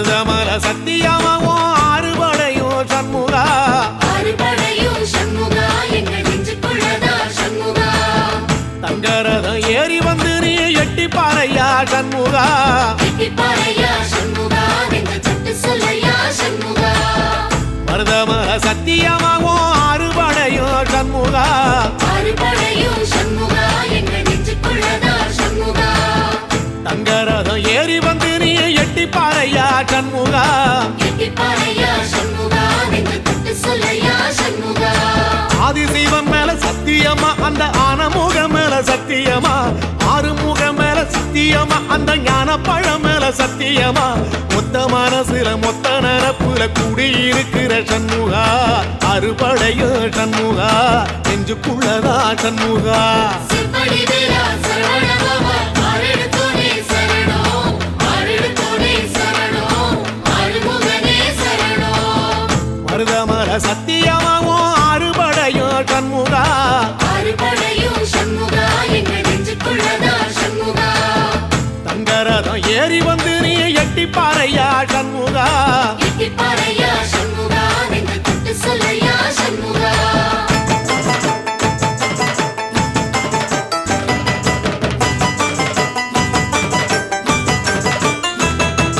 மருதமல சத்தியமாவும் ஆறுபடையும் சண்முகா ஆறுபடையும் சண்முகா எங்க நெஞ்சுக்குள்ளதா சண்முகா தங்கரதம் ஏறி வந்து நீ எட்டி பாறையா சண்முகா எட்டி பாறையா சண்முகா எங்க சட்டு சொல்லையா சண்முகா மருதமல சத்தியமாவும் ஆறுபடையும் சண்முகா ஆறுபடையும் சண்முகா எங்க நெஞ்சுக்குள்ளதா சண்முகா தங்கரதம் ஏறி வந்து நீ எட்டி பாறையா சண்முகா எட்டி பாறையா சண்முகா எங்க சட்டு சொல்லையா சண்முகா ஆதிசைவம் மேல சத்தியமா அந்த ஆனமுக மேல சத்தியமா ஆறுமுக மேல சத்தியமா அந்த ஞான பழம் மேல சத்தியமா மொத்த மனசுல மொத்த நரப்புல குடியிருக்கிற சண்முகா அறுபடையோ சண்முகா நெஞ்சுக்குள்ளதா சண்முகா சிவடி வேலா சரவணபவா ஆரெடுத்தோனே சரணம் ஆரெடுத்தோனே சரணம் ஆறுமுகனே சரணம் மருதமல சத்தியமாவும் அறுபடையோ சண்முகா ஆறுபடையும் சண்முகா எங்க நெஞ்சுக்குள்ளதா சண்முகா தங்கரதம் ஏறி வந்து நீ எட்டி பாறையா சண்முகா எட்டி பாறையா சண்முகா எங்க தொட்டு சொல்லையா சண்முகா